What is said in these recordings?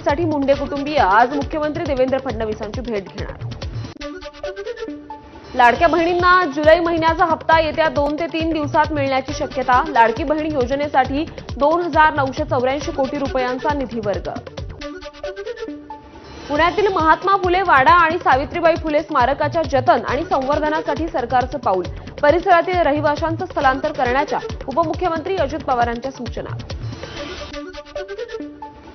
साठी मुंडे कुटुंबीय आज मुख्यमंत्री देवेंद्र फडणवीसांची भेट घेणार। लाडक्या बहिणींना जुलै महिन्याचा हप्ता येत्या 2 ते 3 दिवसात मिळण्याची शक्यता। लाडकी बहीण योजनेसाठी 2984 कोटी रुपयांचा निधी वर्ग। पुण्यातील महात्मा फुले वाडा आणि सावित्रीबाई फुले स्मारकाच्या जतन आणि संवर्धनासाठी सरकारचं पाऊल। परिसरातील रहिवाशांचं स्थलांतर करण्याच्या उपमुख्यमंत्री अजित पवारांच्या सूचना।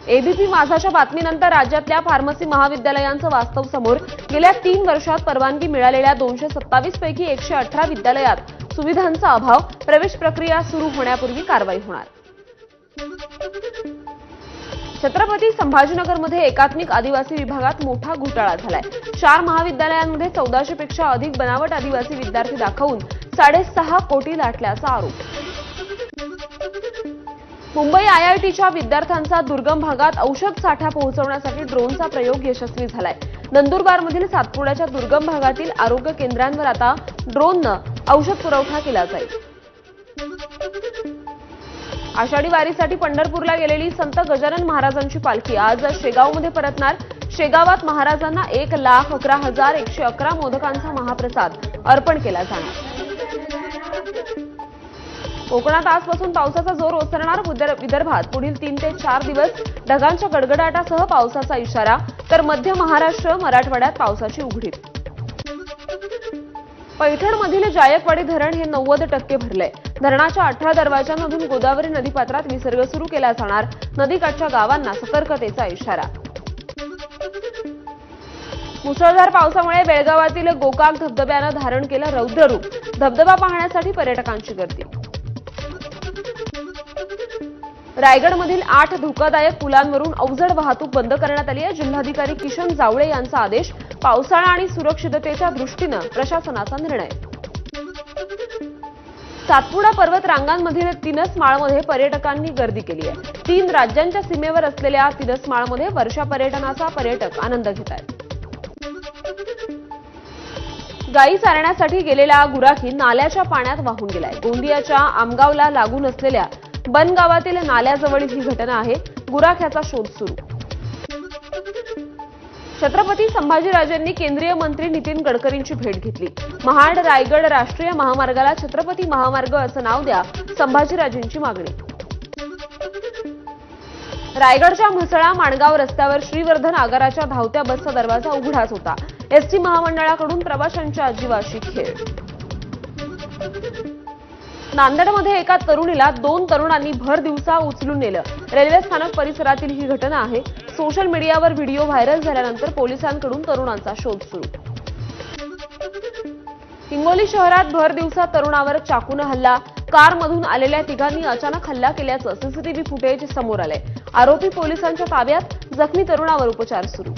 एबीपी माझाच्या बातमीनंतर राज्यातल्या फार्मसी महाविद्यालयांचं वास्तव समोर। गेल्या 3 वर्षात परवानगी मिळालेल्या 227 पैकी 118 विद्यालयात सुविधांचा अभाव। प्रवेश प्रक्रिया सुरू होण्यापूर्वी कारवाई होणार। छत्रपती संभाजीनगरमध्ये एकात्मिक आदिवासी विभागात मोठा घोटाळा झालाय। 4 महाविद्यालयांमध्ये 1400 पेक्षा अधिक बनावट आदिवासी विद्यार्थी दाखवून 6.5 कोटी लाटल्याचा आरोप। मुंबई आयआयटीच्या विद्यार्थ्यांचा दुर्गम भागात औषध साठा पोहोचवण्यासाठी ड्रोनचा प्रयोग यशस्वी झालाय। नंदुरबारमधील सातपुड्याच्या दुर्गम भागातील आरोग्य केंद्रांवर आता ड्रोननं औषध पुरवठा केला जाईल। आषाढी वारीसाठी पंढरपूरला गेलेली संत गजानन महाराजांची पालखी आज शेगावमध्ये परतणार। शेगावात महाराजांना 1,11,111 मोदकांचा महाप्रसाद अर्पण केला जाणार। कोकणात आजपासून पावसाचा जोर ओसरणार। विदर्भात पुढील 3 ते 4 दिवस ढगांच्या गडगडाटासह पावसाचा इशारा, तर मध्य महाराष्ट्र मराठवाड्यात पावसाची उघडीप। पैठणमधील जायकवाडी धरण हे 90% भरलंय। धरणाच्या 18 दरवाजांमधून गोदावरी नदीपात्रात विसर्ग सुरू केला जाणार। नदीकाठच्या गावांना सतर्कतेचा इशारा। मुसळधार पावसामुळे बेळगावातील गोकाक धबधब्यानं धारण केलं रौद्ररूप। धबधबा पाहण्यासाठी पर्यटकांची गर्दी। रायगडमधील 8 धोकादायक पुलांवरून अवजड वाहतूक बंद करण्यात आली आहे। जिल्हाधिकारी किशन जावळे यांचा आदेश। पावसाळा आणि सुरक्षिततेच्या दृष्टीनं प्रशासनाचा निर्णय। सातपुडा पर्वत रांगांमधील तिनसमाळमध्ये पर्यटकांनी गर्दी केली आहे। 3 राज्यांच्या सीमेवर असलेल्या तिनसमाळमध्ये वर्षा पर्यटनाचा पर्यटक आनंद घेत आहेत। गायी चारण्यासाठी गेलेला गुराखी नाल्याच्या पाण्यात वाहून गेलाय। गोंदियाच्या आमगावला लागून असलेल्या बनगावातील नाल्याजवळील ही घटना आहे। गुराख्याचा शोध सुरू। छत्रपती संभाजीराजेंनी केंद्रीय मंत्री नितीन गडकरींची भेट घेतली। महाड रायगड राष्ट्रीय महामार्गाला छत्रपती महामार्ग असं नाव द्या, संभाजीराजेंची मागणी। रायगडच्या म्हसळा माणगाव रस्त्यावर श्रीवर्धन आगाराच्या धावत्या बसचा दरवाजा उघडाच होता। एसटी महामंडळाकडून प्रवाशांच्या जीवाशी खेळ। नांदेडमध्ये एका तरुणीला 2 तरुणांनी भर दिवसा उचलून नेलं। रेल्वे स्थानक परिसरातील ही घटना आहे। सोशल मीडियावर व्हिडिओ व्हायरल झाल्यानंतर पोलिसांकडून तरुणांचा शोध सुरू। हिंगोली शहरात भर दिवसा तरुणावर चाकूने हल्ला। कारमधून आलेल्या तिघांनी अचानक हल्ला केल्याचं सीसीटीव्ही फुटेज समोर आलंय। आरोपी पोलिसांच्या ताब्यात। जखमी तरुणावर उपचार सुरू।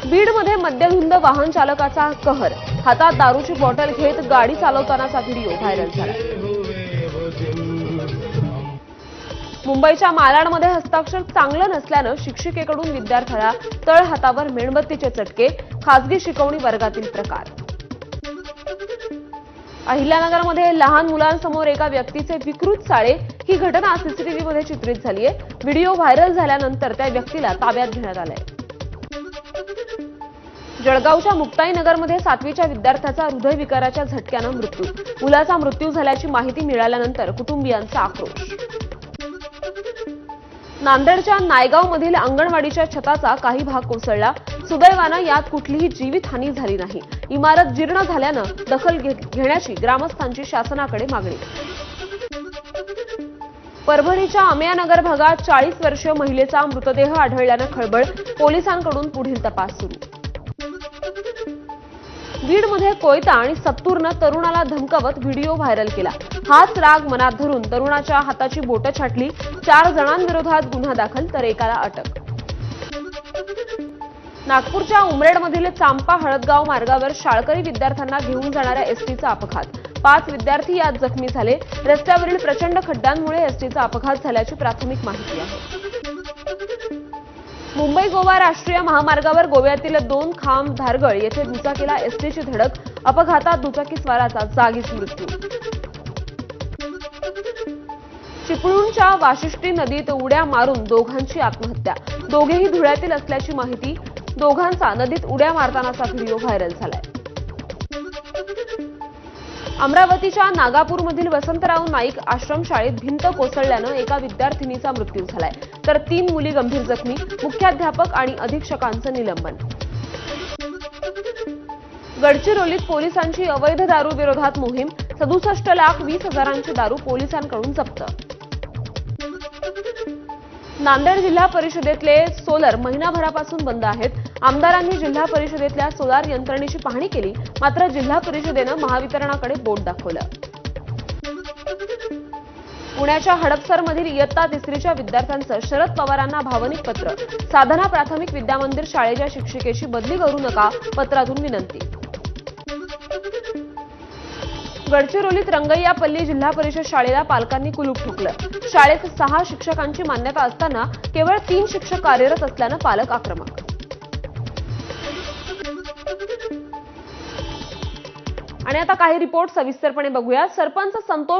बीडमध्ये मद्यधुंद वाहन चालकाचा कहर। हातात दारूची बॉटल घेत गाडी चालवतानाचा व्हिडिओ व्हायरल झाला। मुंबईच्या मालाडमध्ये हस्ताक्षर चांगलं नसल्यानं शिक्षिकेकडून विद्यार्थ्याला तळहातावर मेणबत्तीचे चटके। खासगी शिकवणी वर्गातील प्रकार। अहिल्यानगरमध्ये लहान मुलांसमोर एका व्यक्तीचे विकृत चाळे। ही घटना सीसीटीव्हीमध्ये चित्रित झाली आहे। व्हिडिओ व्हायरल झाल्यानंतर त्या व्यक्तीला ताब्यात घेण्यात आलंय। जळगावच्या मुक्ताईनगरमध्ये 7वीच्या विद्यार्थ्याचा हृदयविकाराच्या झटक्यानं मृत्यू। मुलाचा मृत्यू झाल्याची माहिती मिळाल्यानंतर कुटुंबियांचा आक्रोश। नांदेडच्या नायगावमधील अंगणवाडीच्या छताचा काही भाग कोसळला। सुदैवानं यात कुठलीही जीवितहानी झाली नाही। इमारत जीर्ण झाल्यानं दखल घेण्याची ग्रामस्थांची शासनाकडे मागणी। परभणीच्या अमेयानगर भागात 40 वर्षीय महिलेचा मृतदेह आढळल्यानं खळबळ। पोलिसांकडून पुढील तपास सुरू। बीडमध्ये कोयता आणि सत्तूरनं तरुणाला धमकावत व्हिडिओ व्हायरल केला। हाच राग मनात धरून तरुणाच्या हाताची बोटं छाटली। 4 जणांविरोधात गुन्हा दाखल, तर एकाला अटक। नागपूरच्या उमरेडमधील चांपा हळदगाव मार्गावर शाळकरी विद्यार्थ्यांना घेऊन जाणाऱ्या एसटीचा अपघात। 5 विद्यार्थी यात जखमी झाले। रस्त्यावरील प्रचंड खड्ड्यांमुळे एसटीचा अपघात झाल्याची प्राथमिक माहिती आहे। मुंबई गोवा राष्ट्रीय महामार्गावर गोव्यातील 2 खांब धारगळ येथे दुचाकीला एसटीची धडक। अपघातात दुचाकीस्वाराचा जागीच मृत्यू। चिपळूणच्या वाशिष्ठी नदीत उड्या मारून दोघांची आत्महत्या. दोघेही धुळ्यातील असल्याची माहिती. दोघांचा नदीत उड्या मारतानाचा व्हिडिओ व्हायरल झालाय. अमरावतीच्या नागापूरमधील वसंतराव नाईक आश्रमशाळेत भिंत कोसळल्यानं एका विद्यार्थिनीचा मृत्यू झालाय, तर 3 मुली गंभीर जखमी. मुख्याध्यापक आणि अधीक्षकांचं निलंबन. गडचिरोलीत पोलिसांची अवैध दारू विरोधात मोहीम. 67,20,000ची दारू पोलिसांकडून जप्त. नांदेड जिल्हा परिषदेतले सोलर महिनाभरापासून बंद आहेत. आमदारांनी जिल्हा परिषदेतल्या सोलार यंत्रणेची पाहणी केली, मात्र जिल्हा परिषदेनं महावितरणाकडे बोट दाखवलं. पुण्याच्या हडपसरमधील इयत्ता 3रीच्या विद्यार्थ्यांचं शरद पवारांना भावनिक पत्र. साधना प्राथमिक विद्यामंदिर शाळेच्या शिक्षिकेची बदली करू नका, पत्रातून विनंती. गडचिरोलीत रंगैयापल्ली जिल्हा परिषद शाळेला पालकांनी कुलूप ठोकलं. शाळेत 6 शिक्षकांची मान्यता असताना केवळ 3 शिक्षक कार्यरत असल्यानं पालक आक्रमक. आणि आता काही रिपोर्ट सविस्तरपणे बघूया. सरपंच संतोष